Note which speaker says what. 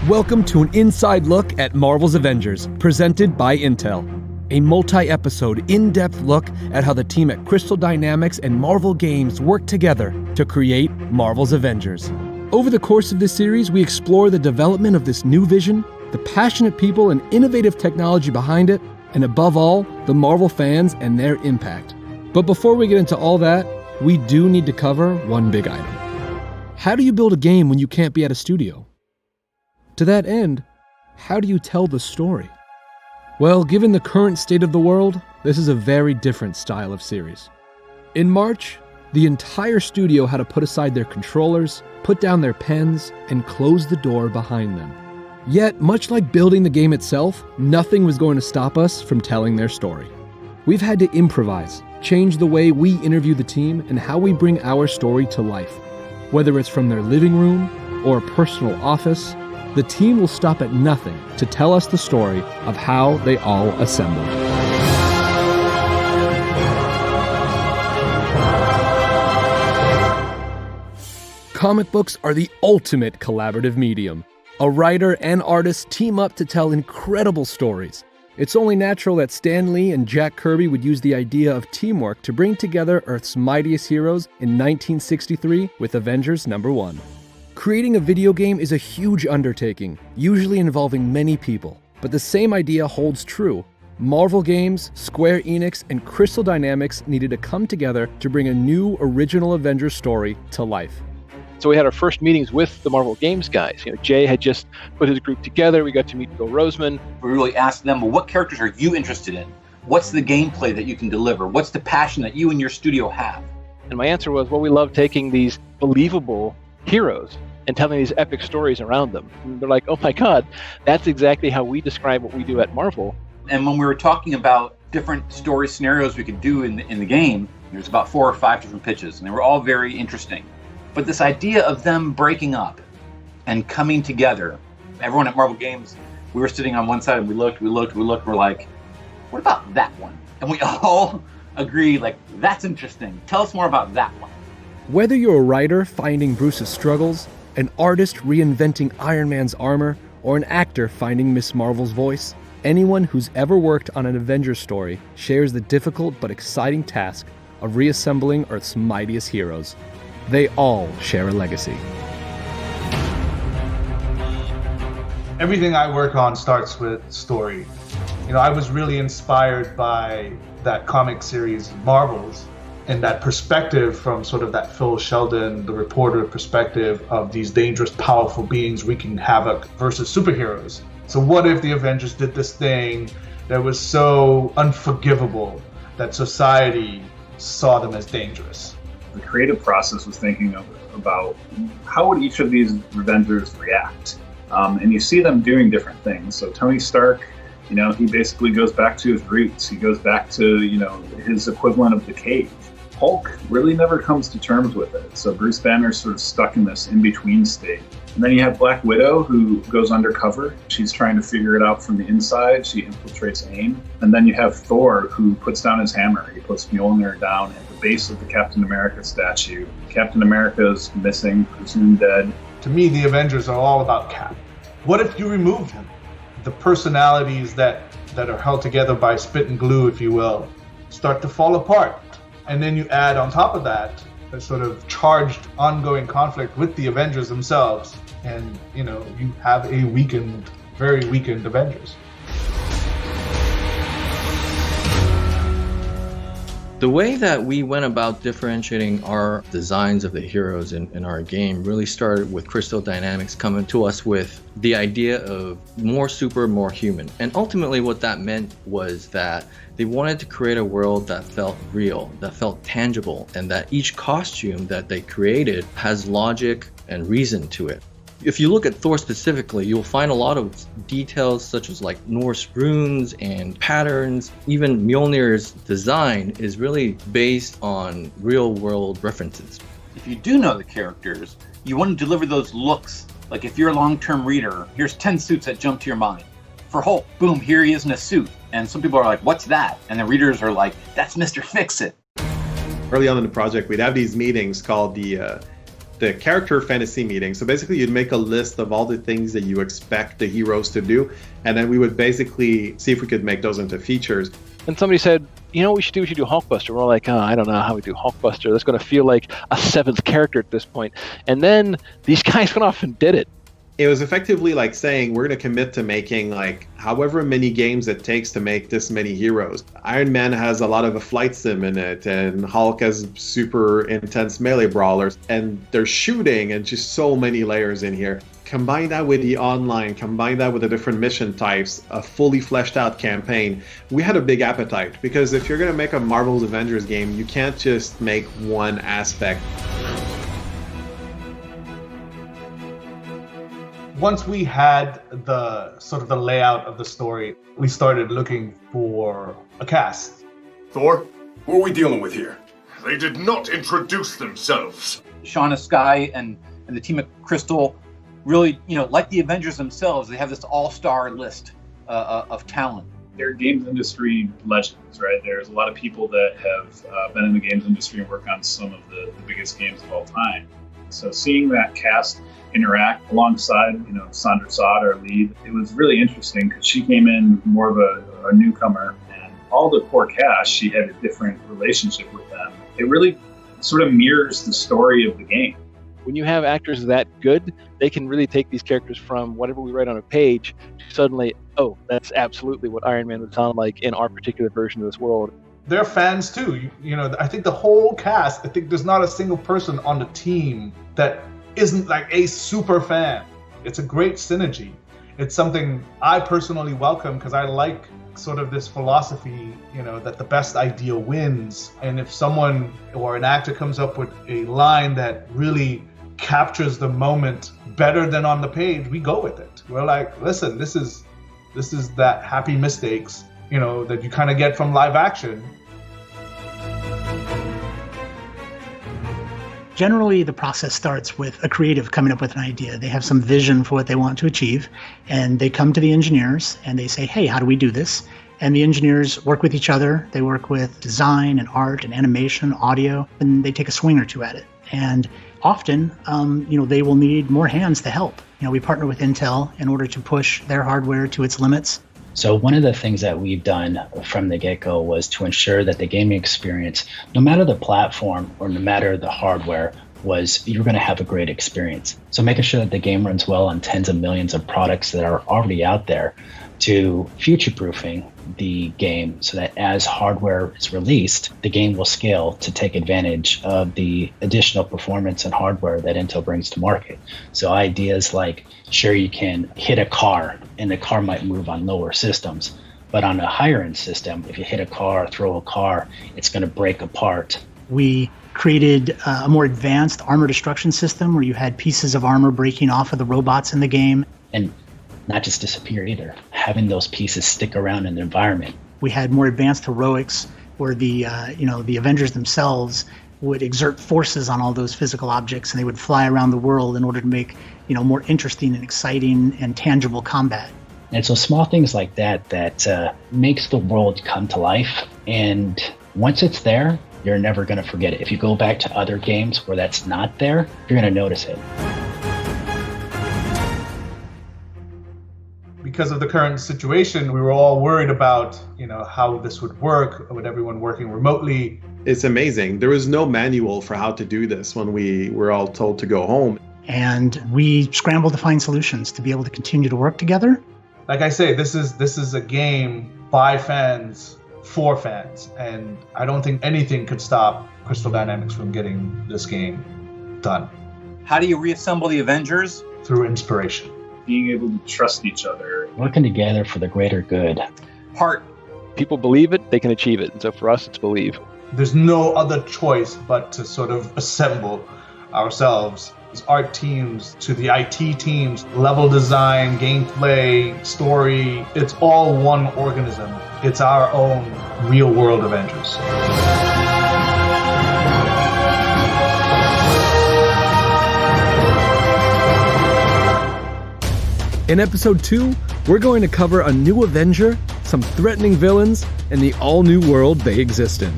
Speaker 1: Welcome to an inside look at Marvel's Avengers, presented by Intel. A multi-episode, in-depth look at how the team at Crystal Dynamics and Marvel Games work together to create Marvel's Avengers. Over the course of this series, we explore the development of this new vision, the passionate people and innovative technology behind it, and above all, the Marvel fans and their impact. But before we get into all that, we do need to cover one big item. How do you build a game when you can't be at a studio? To that end, how do you tell the story? Well, given the current state of the world, this is a very different style of series. In March, the entire studio had to put aside their controllers, put down their pens, and close the door behind them. Yet, much like building the game itself, nothing was going to stop us from telling their story. We've had to improvise, change the way we interview the team and how we bring our story to life. Whether it's from their living room or a personal office, the team will stop at nothing to tell us the story of how they all assembled. Comic books are the ultimate collaborative medium. A writer and artist team up to tell incredible stories. It's only natural that Stan Lee and Jack Kirby would use the idea of teamwork to bring together Earth's mightiest heroes in 1963 with Avengers #1. Creating a video game is a huge undertaking, usually involving many people. But the same idea holds true. Marvel Games, Square Enix, and Crystal Dynamics needed to come together to bring a new original Avengers story to life.
Speaker 2: So we had our first meetings with the Marvel Games guys. Jay had just put his group together. We got to meet Bill Roseman.
Speaker 3: We really asked them, well, what characters are you interested in? What's the gameplay that you can deliver? What's the passion that you and your studio have?
Speaker 2: And my answer was, well, we love taking these believable heroes and telling these epic stories around them. And they're like, oh my God, that's exactly how we describe what we do at Marvel.
Speaker 3: And when we were talking about different story scenarios we could do in the game, there's about 4 or 5 different pitches, and they were all very interesting. But this idea of them breaking up and coming together, everyone at Marvel Games, we were sitting on one side and we looked, we're like, what about that one? And we all agreed, like, that's interesting. Tell us more about that one.
Speaker 1: Whether you're a writer finding Bruce's struggles, an artist reinventing Iron Man's armor, or an actor finding Miss Marvel's voice, anyone who's ever worked on an Avengers story shares the difficult but exciting task of reassembling Earth's mightiest heroes. They all share a legacy.
Speaker 4: Everything I work on starts with story. I was really inspired by that comic series Marvels, and that perspective from sort of that Phil Sheldon, the reporter perspective of these dangerous, powerful beings wreaking havoc versus superheroes. So what if the Avengers did this thing that was so unforgivable that society saw them as dangerous?
Speaker 5: The creative process was thinking about how would each of these Avengers react? And you see them doing different things. So Tony Stark, he basically goes back to his roots. He goes back to, his equivalent of the cave. Hulk really never comes to terms with it. So Bruce Banner's sort of stuck in this in-between state. And then you have Black Widow, who goes undercover. She's trying to figure it out from the inside. She infiltrates AIM. And then you have Thor, who puts down his hammer. He puts Mjolnir down at the base of the Captain America statue. Captain America is missing, presumed dead.
Speaker 4: To me, the Avengers are all about Cap. What if you removed him? The personalities that are held together by spit and glue, if you will, start to fall apart. And then you add on top of that a sort of charged ongoing conflict with the Avengers themselves. And, you have a very weakened Avengers.
Speaker 6: The way that we went about differentiating our designs of the heroes in our game really started with Crystal Dynamics coming to us with the idea of more super, more human. And ultimately what that meant was that they wanted to create a world that felt real, that felt tangible, and that each costume that they created has logic and reason to it. If you look at Thor specifically, you'll find a lot of details such as like Norse runes and patterns. Even Mjolnir's design is really based on real world references.
Speaker 3: If you do know the characters, you want to deliver those looks. Like if you're a long-term reader, here's 10 suits that jump to your mind. For Hulk, boom, here he is in a suit. And some people are like, what's that? And the readers are like, that's Mr. Fix-It.
Speaker 7: Early on in the project, we'd have these meetings called the the character fantasy meeting. So basically you'd make a list of all the things that you expect the heroes to do, and then we would basically see if we could make those into features.
Speaker 2: And somebody said, you know what we should do? We should do Hulkbuster. We're like, oh, I don't know how we do Hulkbuster. That's going to feel like a seventh character at this point. And then these guys went off and did it.
Speaker 7: It was effectively like saying we're going to commit to making like however many games it takes to make this many heroes. Iron Man has a lot of a flight sim in it, and Hulk has super intense melee brawlers, and there's shooting and just so many layers in here. Combine that with the online, combine that with the different mission types, a fully fleshed out campaign. We had a big appetite, because if you're going to make a Marvel's Avengers game, you can't just make one aspect.
Speaker 4: Once we had the sort of the layout of the story, we started looking for a cast.
Speaker 8: Thor, who are we dealing with here? They did not introduce themselves.
Speaker 3: Shauna Sky and the team at Crystal really, like the Avengers themselves, they have this all-star list of talent.
Speaker 5: They're games industry legends, right? There's a lot of people that have been in the games industry and work on some of the biggest games of all time. So seeing that cast interact alongside, Sandra Saad, our lead, it was really interesting because she came in more of a newcomer, and all the core cast, she had a different relationship with them. It really sort of mirrors the story of the game.
Speaker 2: When you have actors that good, they can really take these characters from whatever we write on a page to suddenly, oh, that's absolutely what Iron Man would sound like in our particular version of this world.
Speaker 4: They're fans too. I think the whole cast, I think there's not a single person on the team that isn't like a super fan. It's a great synergy. It's something I personally welcome because I like sort of this philosophy, that the best idea wins. And if someone or an actor comes up with a line that really captures the moment better than on the page, we go with it. We're like, listen, this is that happy mistakes, that you kind of get from live action.
Speaker 9: Generally, the process starts with a creative coming up with an idea. They have some vision for what they want to achieve, and they come to the engineers and they say, hey, how do we do this? And the engineers work with each other. They work with design and art and animation, audio, and they take a swing or two at it. And often, they will need more hands to help. We partner with Intel in order to push their hardware to its limits.
Speaker 10: So one of the things that we've done from the get-go was to ensure that the gaming experience, no matter the platform or no matter the hardware, was you're going to have a great experience. So making sure that the game runs well on tens of millions of products that are already out there, to future-proofing the game so that as hardware is released, the game will scale to take advantage of the additional performance and hardware that Intel brings to market. So ideas like, sure, you can hit a car and the car might move on lower systems, but on a higher end system, if you hit a car, throw a car, it's going to break apart.
Speaker 9: We created a more advanced armor destruction system where you had pieces of armor breaking off of the robots in the game.
Speaker 10: And not just disappear either, having those pieces stick around in the environment.
Speaker 9: We had more advanced heroics where the Avengers themselves would exert forces on all those physical objects, and they would fly around the world in order to make, more interesting and exciting and tangible combat.
Speaker 10: And so small things like that makes the world come to life. And once it's there, you're never going to forget it. If you go back to other games where that's not there, you're going to notice it.
Speaker 4: Because of the current situation, we were all worried about, how this would work with everyone working remotely.
Speaker 7: It's amazing. There was no manual for how to do this when we were all told to go home.
Speaker 9: And we scrambled to find solutions to be able to continue to work together.
Speaker 4: Like I say, this is a game by fans, for fans. And I don't think anything could stop Crystal Dynamics from getting this game done.
Speaker 3: How do you reassemble the Avengers?
Speaker 4: Through inspiration.
Speaker 5: Being able to trust each other.
Speaker 10: Working together for the greater good.
Speaker 3: Part.
Speaker 2: People believe it, they can achieve it. And so for us, it's believe.
Speaker 4: There's no other choice but to sort of assemble ourselves. As art teams to the IT teams, level design, gameplay, story, it's all one organism. It's our own real-world Avengers.
Speaker 1: In episode 2, we're going to cover a new Avenger, some threatening villains, and the all-new world they exist in.